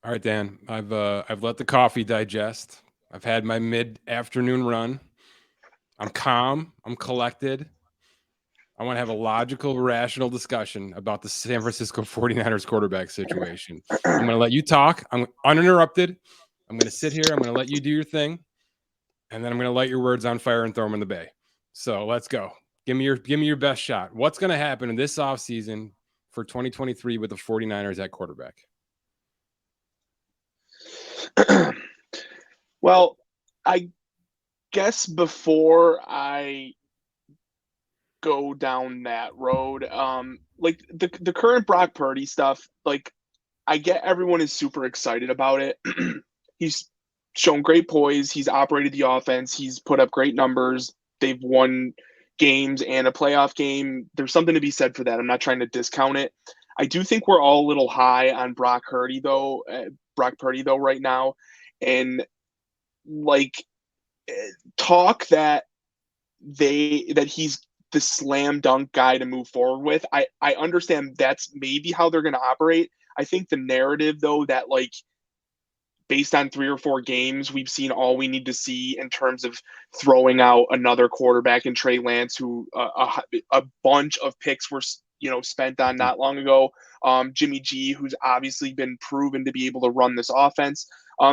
All right, Dan. I've let the coffee digest. I've had my mid-afternoon run. I'm calm. I'm collected. I want to have a logical, rational discussion about the San Francisco 49ers quarterback situation. I'm going to let you talk. I'm uninterrupted. I'm going to sit here. I'm going to let you do your thing, and then I'm going to light your words on fire and throw them in the bay. So let's go. Give me your best shot. What's going to happen in this offseason for 2023 with the 49ers at quarterback? Well, I guess before I go down that road, like the current Brock Purdy stuff, like I get everyone is super excited about it. He's shown great poise. He's operated the offense. He's put up great numbers. They've won games and a playoff game. There's something to be said for that. I'm not trying to discount it. I do think we're all a little high on Brock Purdy though right now, and like talk that he's the slam dunk guy to move forward with. I understand that's maybe how they're going to operate. I think the narrative though that like based on 3 or 4 games, we've seen all we need to see in terms of throwing out another quarterback in Trey Lance, who a bunch of picks were spent on not long ago. Jimmy G, who's obviously been proven to be able to run this offense.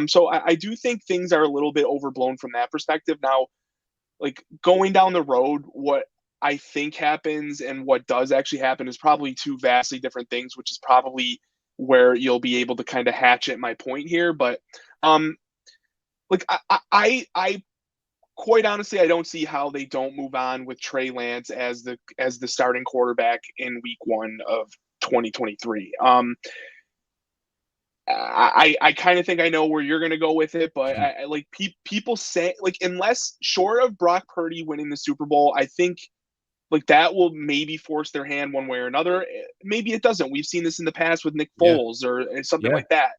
So I do think things are a little bit overblown from that perspective. Now, like going down the road, what I think happens and what does actually happen is probably two vastly different things, which is probably where you'll be able to kind of hatchet my point here. But um, like I quite honestly, I don't see how they don't move on with Trey Lance as the starting quarterback in Week 1 of 2023. I kind of think I know where you're going to go with it, but I like people say like unless short of Brock Purdy winning the Super Bowl, I think like that will maybe force their hand one way or another. Maybe it doesn't. We've seen this in the past with Nick Yeah. Foles or something Yeah. like that,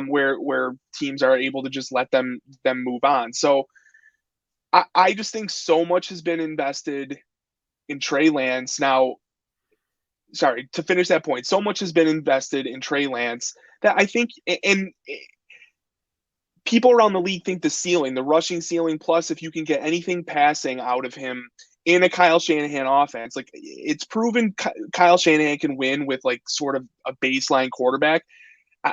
where teams are able to just let them move on. So I just think so much has been invested in Trey Lance. Now, sorry to finish that point. So much has been invested in Trey Lance that I think, and people around the league think the ceiling, the rushing ceiling, plus if you can get anything passing out of him in a Kyle Shanahan offense, like it's proven Kyle Shanahan can win with like sort of a baseline quarterback.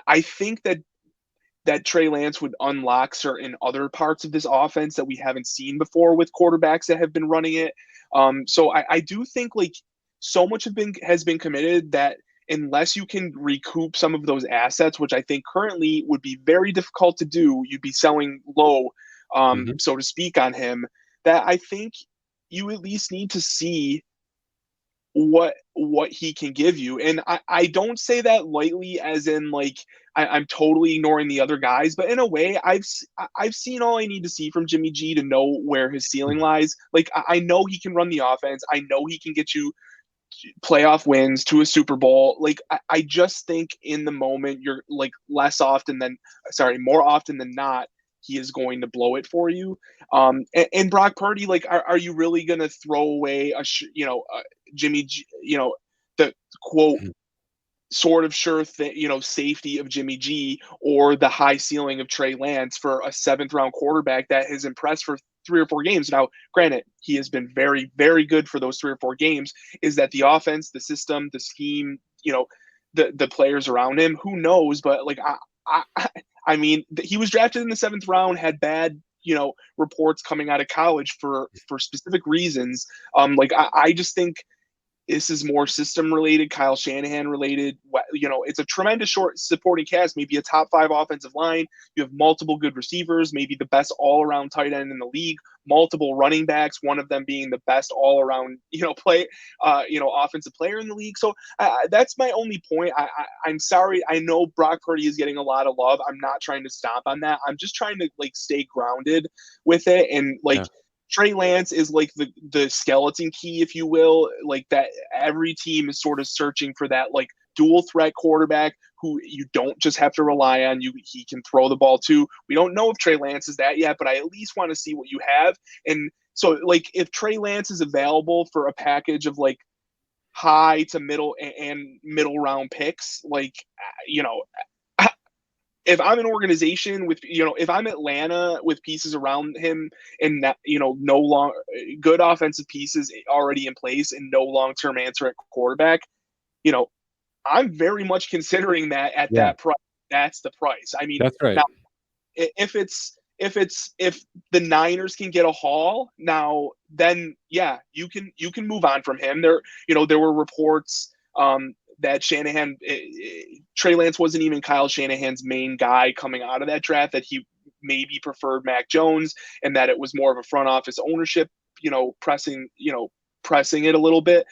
I think that Trey Lance would unlock certain other parts of this offense that we haven't seen before with quarterbacks that have been running it. So I do think like so much has been committed that unless you can recoup some of those assets, which I think currently would be very difficult to do, you'd be selling low, Mhm. so to speak, on him. That I think you at least need to see what he can give you. And I don't say that lightly as in like I'm totally ignoring the other guys, but in a way I've seen all I need to see from Jimmy G to know where his ceiling lies. Like I know he can run the offense. I know he can get you playoff wins to a Super Bowl. Like I just think in the moment you're like more often than not, he is going to blow it for you. And Brock Purdy, like, are you really going to throw away Jimmy, the quote sort of sure thing, safety of Jimmy G or the high ceiling of Trey Lance for a 7th round quarterback that has impressed for 3 or 4 games. Now, granted, he has been very, very good for those 3 or 4 games. Is that the offense, the system, the scheme, the players around him? Who knows? But like, I mean, he was drafted in the 7th round, had bad, reports coming out of college for specific reasons. Like I just think this is more system related, Kyle Shanahan related. It's a tremendous short supporting cast, maybe a top 5 offensive line. You have multiple good receivers, maybe the best all around tight end in the league, multiple running backs, one of them being the best all around, offensive player in the league. So that's my only point. I'm sorry. I know Brock Purdy is getting a lot of love. I'm not trying to stomp on that. I'm just trying to like stay grounded with it and like Yeah. Trey Lance is like the skeleton key, if you will, like that every team is sort of searching for that like dual threat quarterback who you don't just have to rely on. He can throw the ball too. We don't know if Trey Lance is that yet, but I at least want to see what you have. And so like if Trey Lance is available for a package of like high to middle and middle round picks, like you know if I'm an organization with, if I'm Atlanta with pieces around him and that, no long good offensive pieces already in place and no long-term answer at quarterback, I'm very much considering that at Yeah, that price. That's the price. I mean, that's right. now if the Niners can get a haul now, then yeah, you can move on from him. There were reports that Shanahan, Trey Lance wasn't even Kyle Shanahan's main guy coming out of that draft, that he maybe preferred Mac Jones, and that it was more of a front office ownership, pressing it a little bit.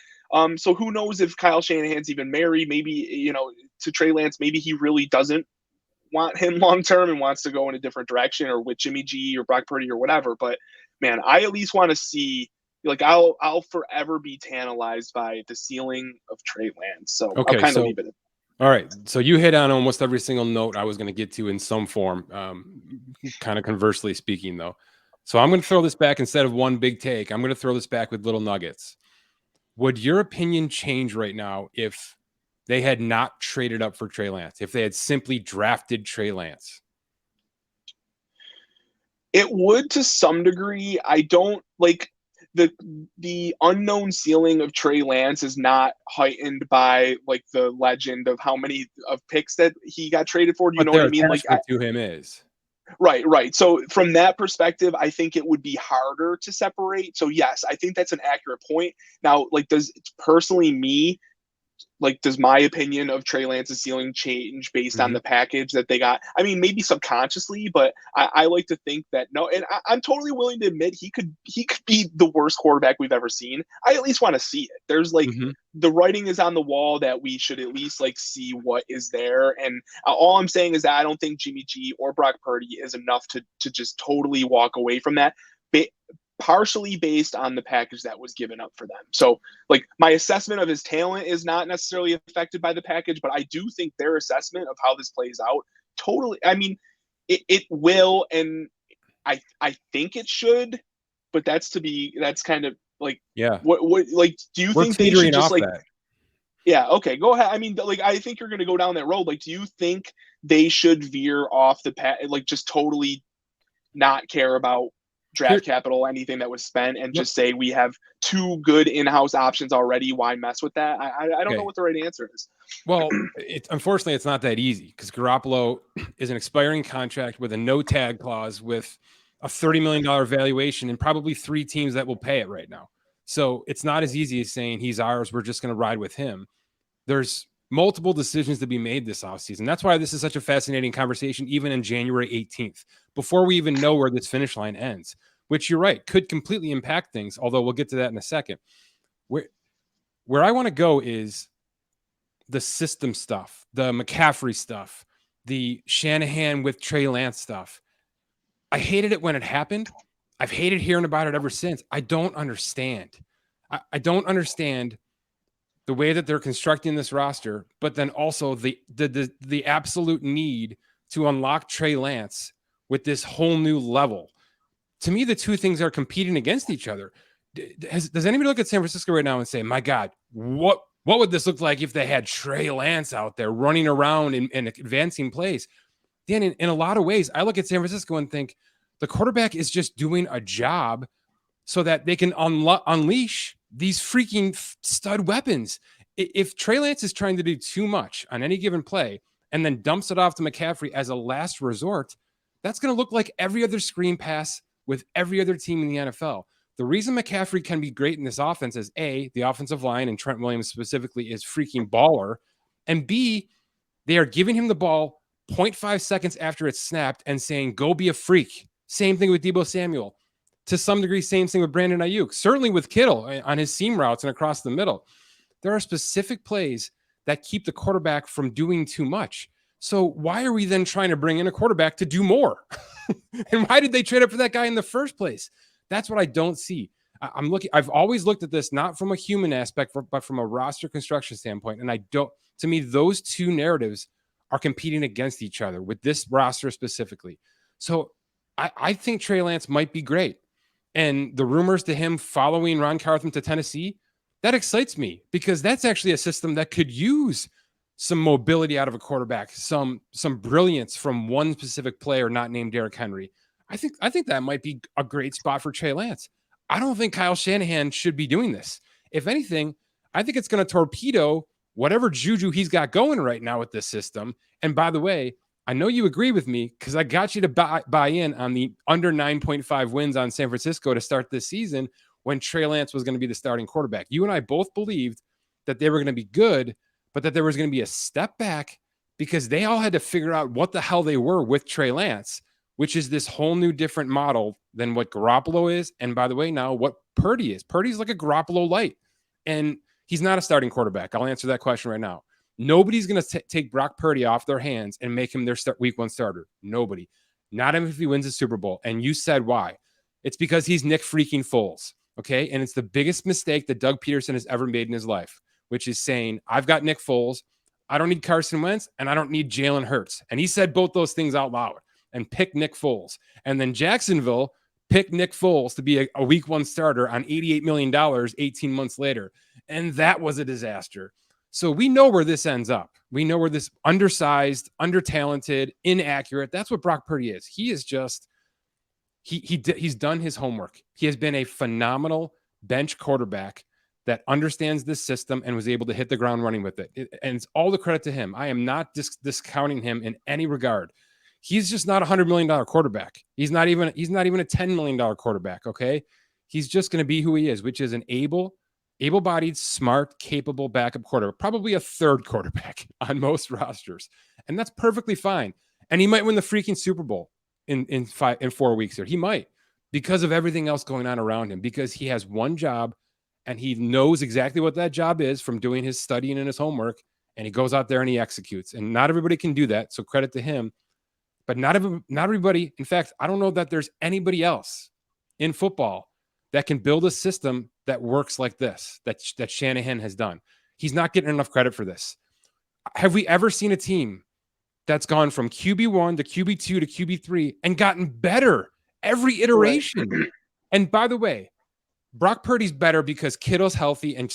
So who knows if Kyle Shanahan's even married? Maybe, to Trey Lance, maybe he really doesn't want him long term and wants to go in a different direction, or with Jimmy G or Brock Purdy or whatever. But man, I at least want to see, like, I'll forever be tantalized by the ceiling of Trey Lance. So I'll Okay, kind of so leave it. all right, so you hit on almost every single note I was going to get to in some form. Kind of conversely speaking, though. So I'm going to throw this back instead of one big take. I'm going to throw this back with little nuggets. Would your opinion change right now if they had not traded up for Trey Lance, if they had simply drafted Trey Lance? It would, to some degree. I don't like the unknown ceiling of Trey Lance is not heightened by like the legend of how many of picks that he got traded for. Do you But know what their I mean? Like, attachment to him is. right. So from that perspective, I think it would be harder to separate. So yes, I think that's an accurate point. Now, like, does my opinion of Trey Lance's ceiling change based on Mhm. the package that they got? I mean, maybe subconsciously, but I like to think that no, and I'm totally willing to admit he could be the worst quarterback we've ever seen. I at least want to see it. There's like, Mhm. the writing is on the wall that we should at least like see what is there. And all I'm saying is that I don't think Jimmy G or Brock Purdy is enough to just totally walk away from that. Partially based on the package that was given up for them. So, like, my assessment of his talent is not necessarily affected by the package, but I do think their assessment of how this plays out totally. I mean, it will, and I think it should, but that's kind of like, Yeah. what like, do you We're think they should teetering just off like, that. yeah, okay, go ahead. I mean, like, I think you're going to go down that road. Like, do you think they should veer off the path, like just totally not care about Here, draft capital, anything that was spent, and look, just say we have two good in-house options already? Why mess with that? I don't know okay. what the right answer is. Well, unfortunately it's not that easy because Garoppolo is an expiring contract with a no tag clause with a $30 million valuation and probably 3 teams that will pay it right now. So it's not as easy as saying he's ours, we're just going to ride with him. There's multiple decisions to be made this offseason. That's why this is such a fascinating conversation, even in January 18th, before we even know where this finish line ends, which you're right, could completely impact things, although we'll get to that in a second. Where I want to go is the system stuff, the McCaffrey stuff, the Shanahan with Trey Lance stuff. I hated it when it happened. I've hated hearing about it ever since. I don't understand. I don't understand the way that they're constructing this roster, but then also the absolute need to unlock Trey Lance with this whole new level. To me, the two things are competing against each other. Does anybody look at San Francisco right now and say, my God, what would this look like if they had Trey Lance out there running around and advancing plays? Dan, in a lot of ways, I look at San Francisco and think the quarterback is just doing a job so that they can unleash these freaking stud weapons. If Trey Lance is trying to do too much on any given play and then dumps it off to McCaffrey as a last resort, that's going to look like every other screen pass with every other team in the NFL. The reason McCaffrey can be great in this offense is A, the offensive line, and Trent Williams specifically, is freaking baller. And B, they are giving him the ball 0.5 seconds after it's snapped and saying, go be a freak. Same thing with Deebo Samuel. To some degree, same thing with Brandon Ayuk. Certainly with Kittle on his seam routes and across the middle. There are specific plays that keep the quarterback from doing too much. So why are we then trying to bring in a quarterback to do more? And why did they trade up for that guy in the first place? That's what I don't see. I've always looked at this not from a human aspect, but from a roster construction standpoint. And to me, those two narratives are competing against each other with this roster specifically. So I think Trey Lance might be great. And the rumors to him following Ron Carthon to Tennessee, that excites me because that's actually a system that could use some mobility out of a quarterback, some brilliance from one specific player not named Derrick Henry, I think that might be a great spot for Trey Lance. I don't think Kyle Shanahan should be doing this. If anything, I think it's going to torpedo whatever juju he's got going right now with this system. And by the way, I know you agree with me because I got you to buy in on the under 9.5 wins on San Francisco to start this season when Trey Lance was going to be the starting quarterback. You and I both believed that they were going to be good, but that there was going to be a step back because they all had to figure out what the hell they were with Trey Lance, which is this whole new different model than what Garoppolo is. And by the way, now what Purdy is. Purdy's like a Garoppolo light, and he's not a starting quarterback. I'll answer that question right now. Nobody's going to take Brock Purdy off their hands and make him their week one starter. Nobody. Not even if he wins the Super Bowl. And you said why. It's because he's Nick freaking Foles. Okay. And it's the biggest mistake that Doug Peterson has ever made in his life, which is saying, I've got Nick Foles. I don't need Carson Wentz and I don't need Jalen Hurts. And he said both those things out loud and picked Nick Foles. And then Jacksonville picked Nick Foles to be a week one starter on $88 million 18 months later. And that was a disaster. So we know where this ends up. We know where this undersized, under-talented, inaccurate, that's what Brock Purdy is. He is just, he's done his homework. He has been a phenomenal bench quarterback that understands this system and was able to hit the ground running with it. And it's all the credit to him. I am not discounting him in any regard. He's just not a $100 million quarterback. He's not even a $10 million quarterback, okay? He's just going to be who he is, which is an able-bodied, smart, capable backup quarterback, probably a third quarterback on most rosters. And that's perfectly fine. And he might win the freaking Super Bowl in 4 weeks here. He might, because of everything else going on around him, because he has one job and he knows exactly what that job is from doing his studying and his homework, and he goes out there and he executes. And not everybody can do that, so credit to him. But not everybody, in fact, I don't know that there's anybody else in football that can build a system that works like this, that Shanahan has done. He's not getting enough credit for this. Have we ever seen a team that's gone from QB1 to QB2 to QB3 and gotten better every iteration? Right. And by the way, Brock Purdy's better because Kittle's healthy and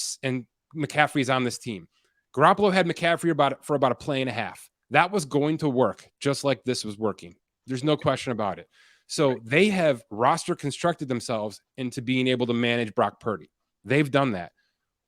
McCaffrey's on this team. Garoppolo had McCaffrey for about a play and a half. That was going to work just like this was working. There's no question about it. So they have roster constructed themselves into being able to manage Brock Purdy. They've done that.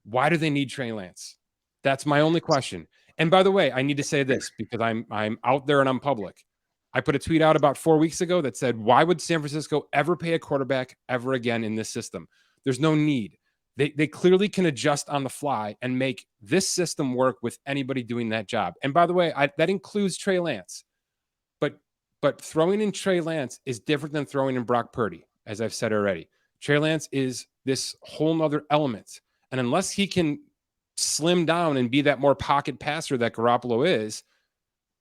Why do they need Trey Lance? That's my only question. And by the way, I need to say this because I'm out there and I'm public. I put a tweet out about 4 weeks ago that said, why would San Francisco ever pay a quarterback ever again in this system? There's no need. They clearly can adjust on the fly and make this system work with anybody doing that job. And by the way, that includes Trey Lance. But throwing in Trey Lance is different than throwing in Brock Purdy, as I've said already. Trey Lance is this whole nother element. And unless he can slim down and be that more pocket passer that Garoppolo is,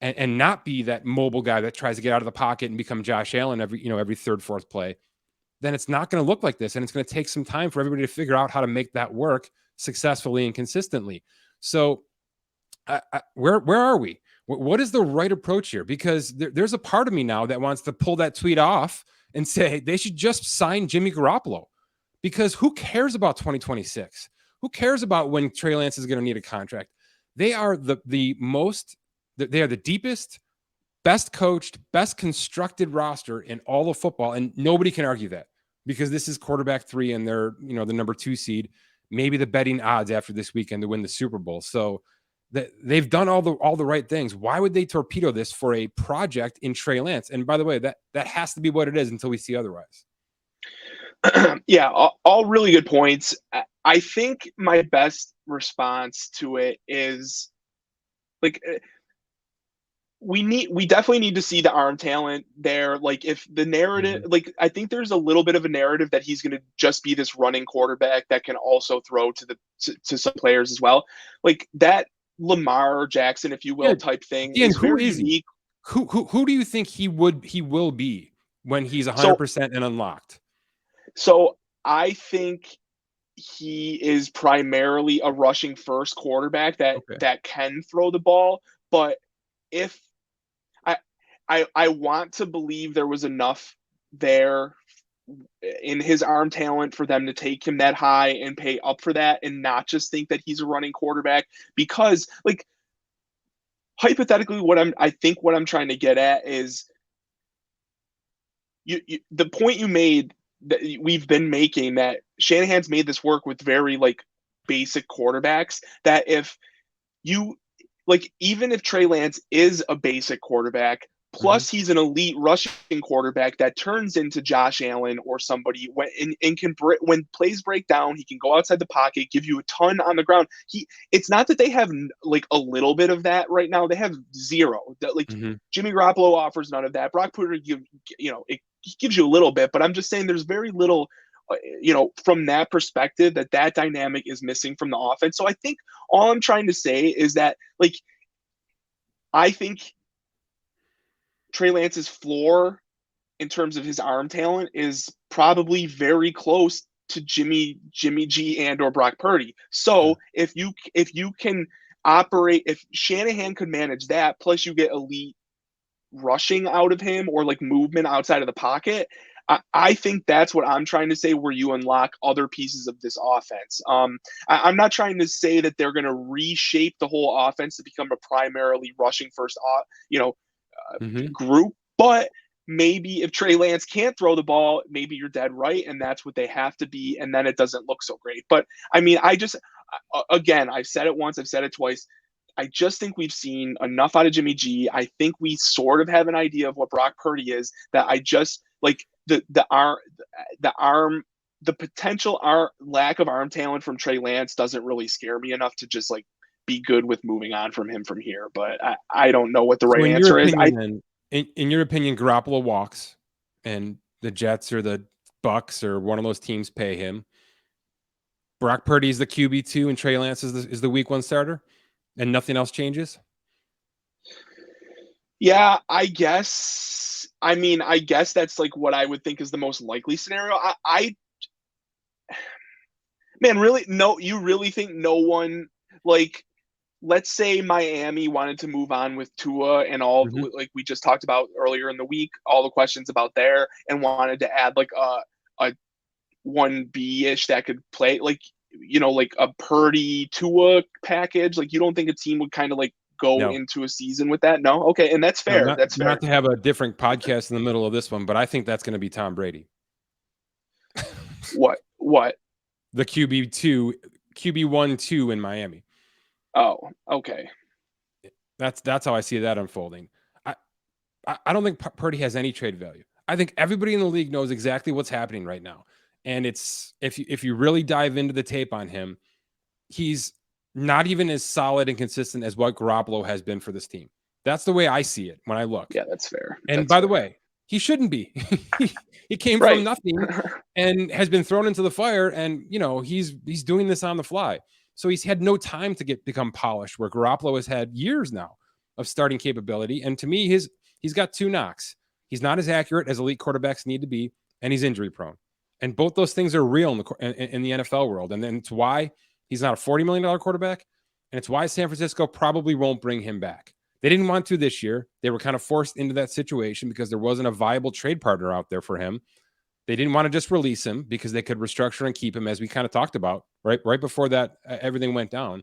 and not be that mobile guy that tries to get out of the pocket and become Josh Allen every third, fourth play, then it's not going to look like this. And it's going to take some time for everybody to figure out how to make that work successfully and consistently. So where are we? What is the right approach here? Because there's a part of me now that wants to pull that tweet off and say they should just sign Jimmy Garoppolo, because who cares about 2026? Who cares about when Trey Lance is going to need a contract? They are they are the deepest, best coached, best constructed roster in all of football. And nobody can argue that, because this is quarterback 3 and they're, the number 2 seed, maybe the betting odds after this weekend to win the Super Bowl. So they've done all the right things. Why would they torpedo this for a project in Trey Lance? And by the way, that has to be what it is until we see otherwise. Yeah, all really good points. I think my best response to it is, like, we definitely need to see the arm talent there. Like, if the narrative, like, I think there's a little bit of a narrative that he's going to just be this running quarterback that can also throw to some players as well. Like that Lamar Jackson, if you will, type thing. And who is unique. Who do you think he will be when he's 100% and unlocked? So I think he is primarily a rushing first quarterback that can throw the ball. But if I want to believe there was enough there in his arm talent for them to take him that high and pay up for that, and not just think that he's a running quarterback, because, like, hypothetically, I think what I'm trying to get at is the point you made that we've been making, that Shanahan's made this work with very like basic quarterbacks, that if you like, even if Trey Lance is a basic quarterback, Mhm. plus he's an elite rushing quarterback that turns into Josh Allen or somebody and can when plays break down, he can go outside the pocket, give you a ton on the ground. It's not that they have like a little bit of that right now; they have zero. Like Mhm. Jimmy Garoppolo offers none of that. Brock Purdy, he gives you a little bit, but I'm just saying there's very little. From that perspective, that dynamic is missing from the offense. So I think all I'm trying to say is that, like, I think Trey Lance's floor in terms of his arm talent is probably very close to Jimmy G and or Brock Purdy. So if you can operate, if Shanahan could manage that, plus you get elite rushing out of him or like movement outside of the pocket, I think that's what I'm trying to say, where you unlock other pieces of this offense. I'm not trying to say that they're going to reshape the whole offense to become a primarily rushing first, Mhm. group, but maybe if Trey Lance can't throw the ball, maybe you're dead right, and that's what they have to be, and then it doesn't look so great. But I mean, again, I've said it once, I've said it twice. I just think we've seen enough out of Jimmy G. I think we sort of have an idea of what Brock Purdy is. That I just like the arm, the potential lack of arm talent from Trey Lance doesn't really scare me enough to just like be good with moving on from him from here. But I don't know what the So right in your answer is. opinion then, in your opinion, Garoppolo walks and the Jets or the Bucks or one of those teams pay him. Brock Purdy's the QB2 and Trey Lance is the week 1 starter and nothing else changes? Yeah, I guess. I mean, I guess that's like what I would think is the most likely scenario. Man, really, no, you really think no one, like, let's say Miami wanted to move on with Tua and all, Mhm. like we just talked about earlier in the week, all the questions about there, and wanted to add like a 1B ish that could play, like, like a Purdy Tua package. Like, you don't think a team would kind of like go No. into a season with that? No, okay, and that's No, fair. That's not fair. to have a different podcast in the middle of this one, but I think that's gonna be Tom Brady. What? What? The QB2, QB1, 2 in Miami. Oh, okay. That's how I see that unfolding. I I don't think Purdy has any trade value. I think everybody in the league knows exactly what's happening right now, and it's if you really dive into the tape on him, he's not even as solid and consistent as what Garoppolo has been for this team. That's the way I see it when I look. Yeah, that's fair. And That's by the fair. way, he shouldn't be. He came from Right. nothing and has been thrown into the fire, and he's doing this on the fly. So he's had no time to become polished, where Garoppolo has had years now of starting capability. And to me, he's got 2 knocks. He's not as accurate as elite quarterbacks need to be, and he's injury prone. And both those things are real in the NFL world. And then it's why he's not a $40 million quarterback, and it's why San Francisco probably won't bring him back. They didn't want to this year. They were kind of forced into that situation because there wasn't a viable trade partner out there for him. They didn't want to just release him because they could restructure and keep him, as we kind of talked about right before that everything went down.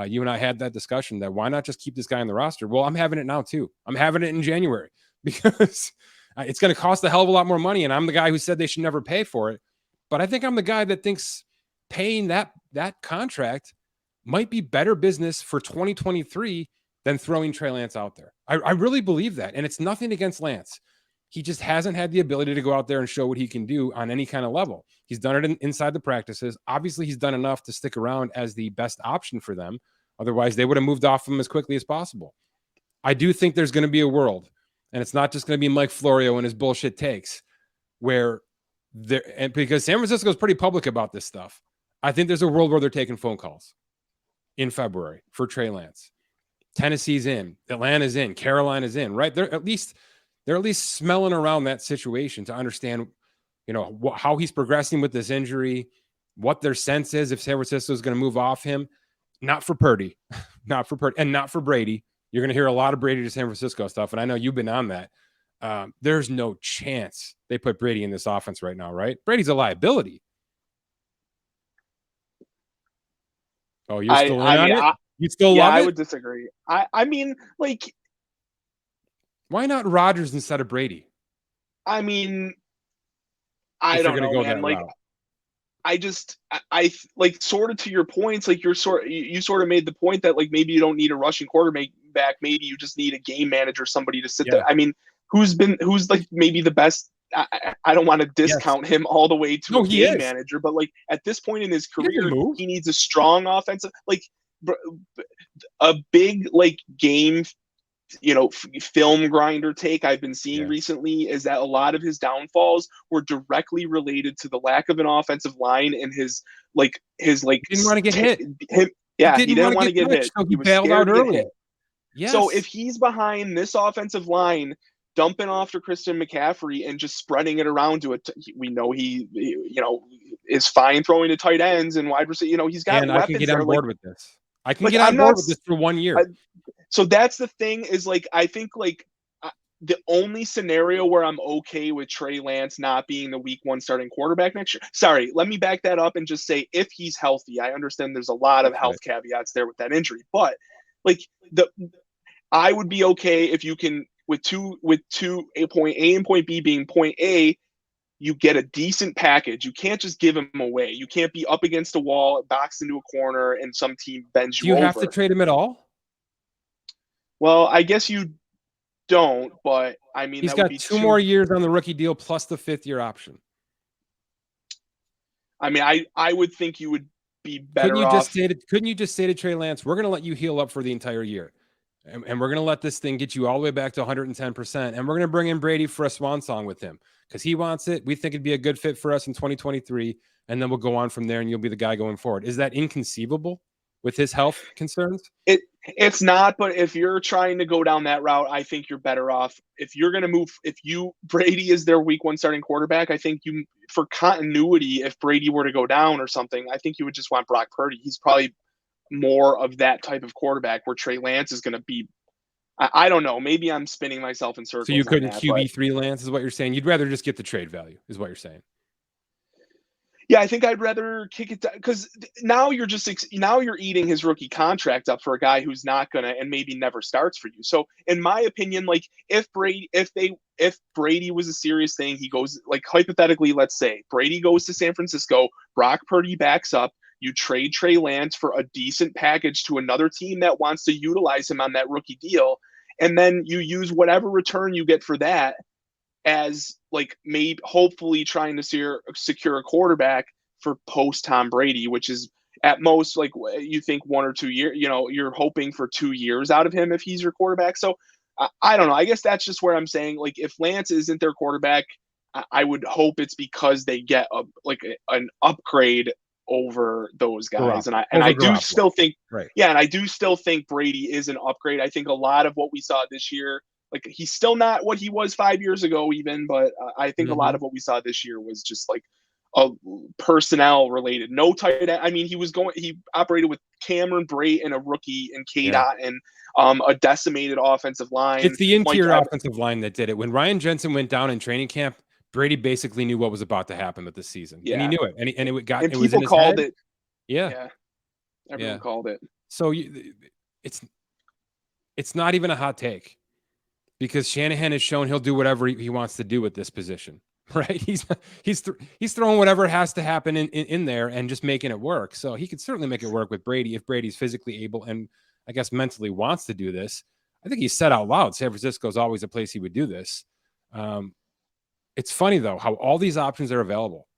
You and I had that discussion that why not just keep this guy on the roster? Well, I'm having it now too. I'm having it in January because it's going to cost a hell of a lot more money, and I'm the guy who said they should never pay for it. But I think I'm the guy that thinks paying that contract might be better business for 2023 than throwing Trey Lance out there. I really believe that. And it's nothing against Lance. He just hasn't had the ability to go out there and show what he can do on any kind of level. He's done it inside the practices. Obviously, he's done enough to stick around as the best option for them. Otherwise, they would have moved off him as quickly as possible. I do think there's going to be a world, and it's not just going to be Mike Florio and his bullshit takes, where and because San Francisco is pretty public about this stuff, I think there's a world where they're taking phone calls in February for Trey Lance. Tennessee's in, Atlanta's in, Carolina's in, right? They're at least smelling around that situation to understand, how he's progressing with this injury, what their sense is if San Francisco is going to move off him. Not for Purdy, not for Purdy, and not for Brady. You're going to hear a lot of Brady to San Francisco stuff, and I know you've been on that. There's no chance they put Brady in this offense right now, right? Brady's a liability. Oh, you're I still in I on mean it? You still Yeah, love I it? would disagree. I mean, like, Why not Rodgers instead of Brady I mean, I if you're don't going to know, go man. that Like, route? I like sort of to your points, like you sort of made the point that like maybe you don't need a rushing quarterback, maybe you just need a game manager, somebody to sit there. Yeah. I mean, who's like maybe the best? I don't want to Yes. discount him all the way to No, a he game is. manager, but like at this point in his He doesn't career, move. he needs a strong offensive, like a big like game, film grinder take I've been seeing Yeah. recently is that a lot of his downfalls were directly related to the lack of an offensive line and his He didn't want to get hit. him. He Yeah, he didn't want didn't to want to get get touched, hit. so he He was bailed scared out to get hit. early. So Yes. if he's behind this offensive line, dumping off to Christian McCaffrey and just spreading it around to it, we know is fine throwing to tight ends and wide receiver. He's got And I can weapons get there. on board with this. I can Like get on I'm not. board with this for 1 I, year. so that's the thing is like I think like the only scenario where I'm okay with Trey Lance not being the week 1 starting quarterback next year. Sorry, let me back that up and just say if he's healthy. I understand there's a lot of That's right. health caveats there with that injury, but like the I would be okay if you can with two a point A and point B being point A, you get a decent package. You can't just give him away. You can't be up against a wall, boxed into a corner, and some team bends Do you you have to over. trade him at all? Well, I guess you don't, but I mean He's that would got be 2 more two. years on the rookie deal plus the 5th-year option. I mean, I would think you would be Couldn't better you just off. say to Trey Lance, we're going to let you heal up for the entire year, and we're going to let this thing get you all the way back to 110%, and we're going to bring in Brady for a swan song with him because he wants it. We think it'd be a good fit for us in 2023, and then we'll go on from there, and you'll be the guy going forward. Is that inconceivable with his health concerns? It's not, but if you're trying to go down that route, I think you're better off if you're going to move. If Brady is their week 1 starting quarterback, I think you for continuity. If Brady were to go down or something, I think you would just want Brock Purdy. He's probably more of that type of quarterback where Trey Lance is going to be. I don't know. Maybe I'm spinning myself in So you circles on couldn't that, but QB3 Lance is what you're saying. You'd rather just get the trade value is what you're saying. yeah, I think I'd rather kick it down because now you're eating his rookie contract up for a guy who's not gonna and maybe never starts for you. So in my opinion, like if Brady was a serious thing, he goes like hypothetically, let's say Brady goes to San Francisco, Brock Purdy backs up, you trade Trey Lance for a decent package to another team that wants to utilize him on that rookie deal, and then you use whatever return you get for that as like maybe hopefully trying to secure a quarterback for post Tom Brady, which is at most like you think 1 or 2 years. You're hoping for 2 years out of him if he's your quarterback. So I don't know. I guess that's just where I'm saying like if Lance isn't their quarterback, I would hope it's because they get an upgrade over those guys. And I and Over I do Garoppolo. still think Right. yeah, and I do still think Brady is an upgrade. I think a lot of what we saw this year like he's still not what he was 5 years ago, even, but I think a lot Mm-hmm. of what we saw this year was just like a personnel related. No tight end. I mean, he operated with Cameron Brate and a rookie and Yeah. KDOT and a decimated offensive line. It's the Mike interior Evans. offensive line that did it. When Ryan Jensen went down in training camp, Brady basically knew what was about to happen with the season, and he Yeah, knew it, and and it was in people his head. called it. Yeah, Yeah, everyone yeah. called it. So it's it's not even a hot take because Shanahan has shown he'll do whatever he wants to do with this position, right? He's throwing whatever has to happen in there and just making it work. So he could certainly make it work with Brady if Brady's physically able and I guess mentally wants to do this. I think he said out loud, San Francisco is always a place he would do this. It's funny though how all these options are available,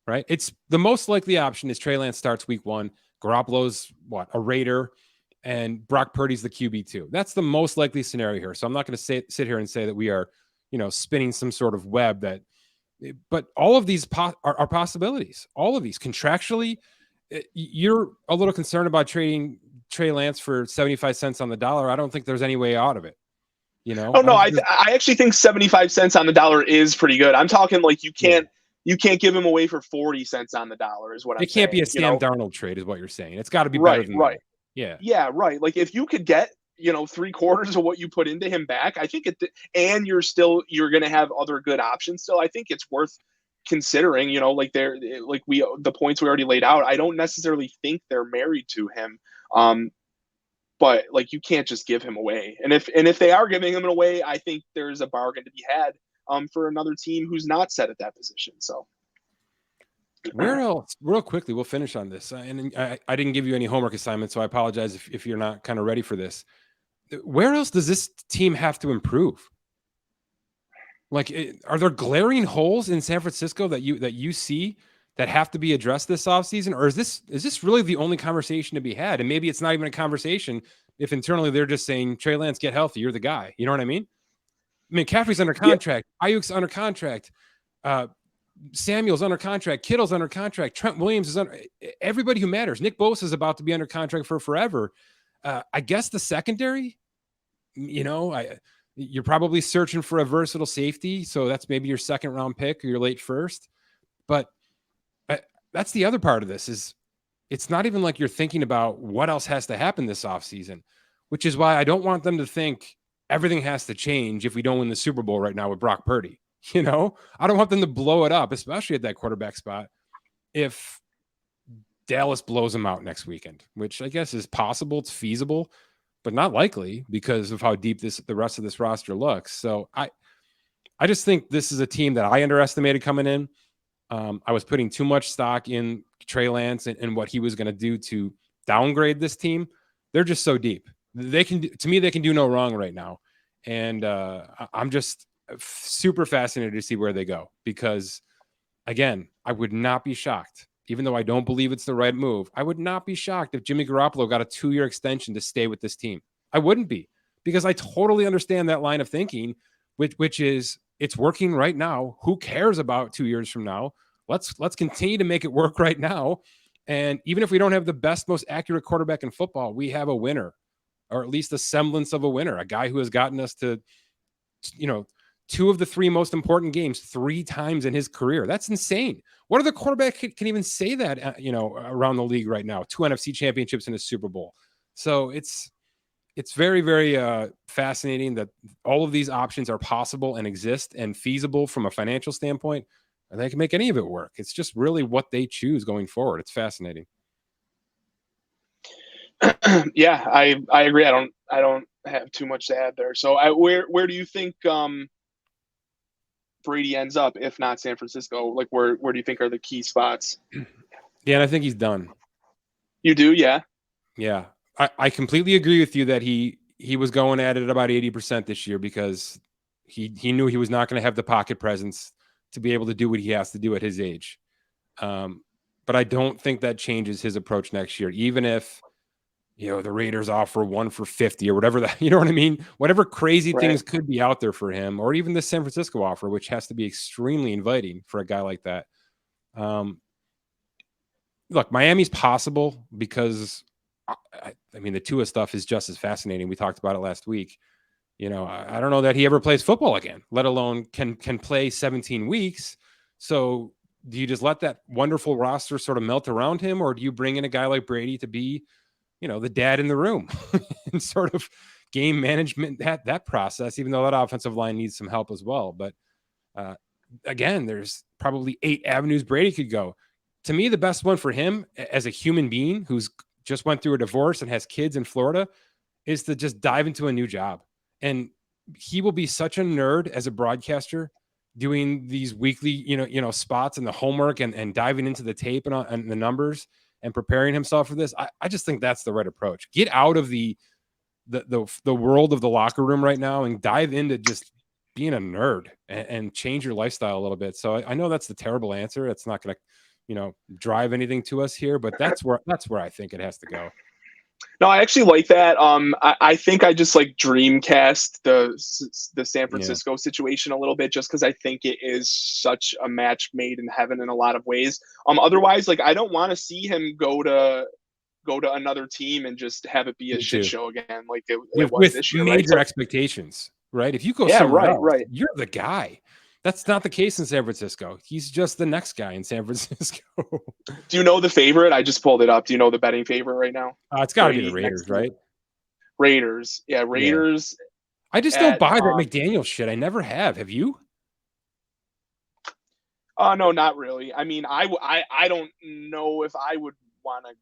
right? It's the most likely option is Trey Lance starts week 1. Garoppolo's a Raider, and Brock Purdy's the QB2. That's the most likely scenario here. So I'm not going to sit here and say that we are, spinning some sort of web that, but all of these are possibilities. All of these contractually, you're a little concerned about trading Trey Lance for 75 cents on the dollar. I don't think there's any way out of it. Oh no, I actually think 75 cents on the dollar is pretty good. I'm talking like you can't give him away for 40 cents on the dollar is what I'm it saying. can't be a Sam Darnold trade is what you're saying. It's got to be better Right, than right. that. Yeah. Yeah, right. Like if you could get, 3/4 of what you put into him back, I think and you're going to have other good options still. I think it's worth considering, like the points we already laid out. I don't necessarily think they're married to him. but like you can't just give him away. And if they are giving him away, I think there's a bargain to be had for another team who's not set at that position. So where else, real quickly, we'll finish on this. And I didn't give you any homework assignments, so I apologize if you're not kind of ready for this. Where else does this team have to improve? Like, are there glaring holes in San Francisco that you see that have to be addressed this offseason? Or is this really the only conversation to be had? And maybe it's not even a conversation if internally they're just saying, Trey Lance, get healthy. You're the guy. You know what I mean? I mean, Caffrey's under yeah, contract. Ayuk's under contract. Samuel's under contract. Kittle's under contract. Trent Williams is under. Everybody who matters. Nick Bosa is about to be under contract for forever. I guess the secondary, you're probably searching for a versatile safety. So that's maybe your second round pick or your late first. But that's the other part of this is it's not even like you're thinking about what else has to happen this offseason, which is why I don't want them to think everything has to change if we don't win the Super Bowl right now with Brock Purdy. I don't want them to blow it up, especially at that quarterback spot, if Dallas blows them out next weekend, which I guess is possible. It's feasible, but not likely because of how deep the rest of this roster looks. So I just think this is a team that I underestimated coming in. I was putting too much stock in Trey Lance and what he was going to do to downgrade this team. They're just so deep. They can do no wrong right now. And I'm just super fascinated to see where they go because, again, I would not be shocked, even though I don't believe it's the right move. I would not be shocked if Jimmy Garoppolo got a 2-year extension to stay with this team. I wouldn't be, because I totally understand that line of thinking, which is it's working right now. Who cares about 2 years from now? Let's continue to make it work right now. And even if we don't have the best, most accurate quarterback in football, we have a winner, or at least a semblance of a winner, a guy who has gotten us to, 2 of the 3 most important games 3 times in his career. That's insane. What other quarterback can even say that, around the league right now? 2 NFC championships in a Super Bowl. So it's very, very fascinating that all of these options are possible and exist and feasible from a financial standpoint, and they can make any of it work. It's just really what they choose going forward. It's fascinating. yeah, I agree. I don't have too much to add there. So where do you think Brady ends up if not San Francisco? Like where do you think are the key spots? Yeah, and I think he's done. You do, yeah. Yeah. I completely agree with you that he was going at it about 80% this year because he knew he was not going to have the pocket presence to be able to do what he has to do at his age. But I don't think that changes his approach next year, even if the Raiders offer 1 for 50 or whatever that, you know what I mean? Whatever crazy Right. things could be out there for him, or even the San Francisco offer, which has to be extremely inviting for a guy like that. Look, Miami's possible because I mean, the Tua stuff is just as fascinating. We talked about it last week. I don't know that he ever plays football again, let alone can play 17 weeks. So do you just let that wonderful roster sort of melt around him, or do you bring in a guy like Brady to be, the dad in the room and sort of game management that process, even though that offensive line needs some help as well. But again, there's probably 8 avenues Brady could go. To me, the best one for him as a human being who's just went through a divorce and has kids in Florida is to just dive into a new job. And he will be such a nerd as a broadcaster doing these weekly, spots and the homework and diving into the tape and the numbers and preparing himself for this. I just think that's the right approach. Get out of the world of the locker room right now and dive into just being a nerd and change your lifestyle a little bit. So I know that's the terrible answer. It's not going to, drive anything to us here, but that's where I think it has to go. No, I actually like that. I think I just like dreamcast the San Francisco situation a little bit, just because I think it is such a match made in heaven in a lot of ways. Otherwise, like I don't want to see him go to another team and just have it be a shit show again, like it was this year, major right? expectations, right? If you go somewhere else, you're the guy. That's not the case in San Francisco. He's just the next guy in San Francisco. Do you know the favorite? I just pulled it up. Do you know the betting favorite right now? It's got to be the Raiders, right? Raiders. Yeah, Raiders. Yeah. I just don't buy that McDaniel shit. I never have. Have you? No, not really. I mean, I don't know if I would want to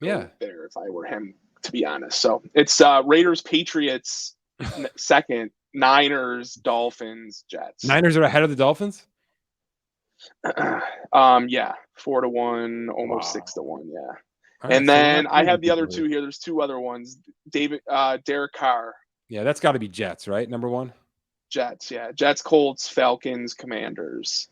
go there if I were him. to be honest. So it's Raiders, Patriots second, Niners, Dolphins, Jets. Niners are ahead of the Dolphins? Yeah, 4-1, almost Wow. 6-1. Yeah. All right, And so we're not then I losing have the other people two here. here. There's two other ones. Derek Carr, Yeah, that's got to be Jets, right? Number one. Jets. Yeah, Jets, Colts, Falcons, Commanders,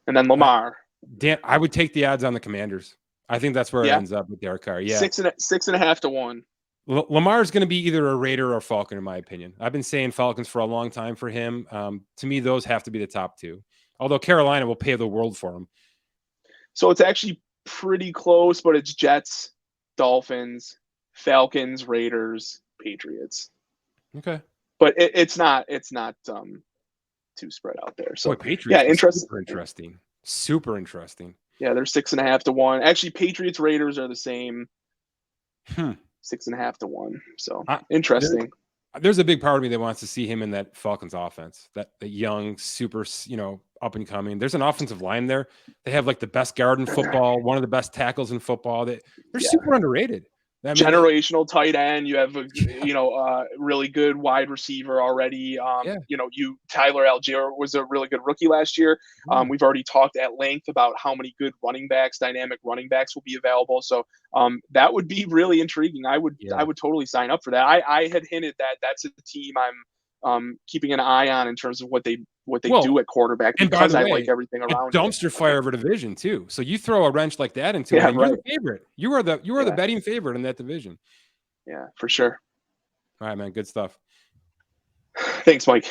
and then I, Lamar. Dan, I would take the odds on the Commanders. I think that's where it Yeah, ends up with Derek Carr. Yeah, 6.5 to 1. Lamar is going to be either a Raider or Falcon, in my opinion. I've been saying Falcons for a long time for him. To me, those have to be the top two. Although Carolina will pay the world for him. So it's actually pretty close, but it's Jets, Dolphins, Falcons, Raiders, Patriots. Okay. But it's not too spread out there. So Boy, Patriots yeah, is interesting. super interesting. Super interesting. Yeah, they're 6.5 to 1. Actually, Patriots, Raiders are the same. 6.5 to 1. So interesting. There's a big part of me that wants to see him in that Falcons offense, that young, super, up and coming. There's an offensive line there. They have like the best guard in football, one of the best tackles in football. They're super underrated. I mean, generational tight end. You have a really good wide receiver already. Tyler Algier was a really good rookie last year. We've already talked at length about how many good dynamic running backs will be available. So that would be really intriguing. I would totally sign up for that. I had hinted that that's a team I'm keeping an eye on in terms of what they do at quarterback, because I like everything around. Dumpster fire of a division too. So you throw a wrench like that into it, and you're the favorite. You are the betting favorite in that division. Yeah, for sure. All right, man. Good stuff. Thanks, Mike.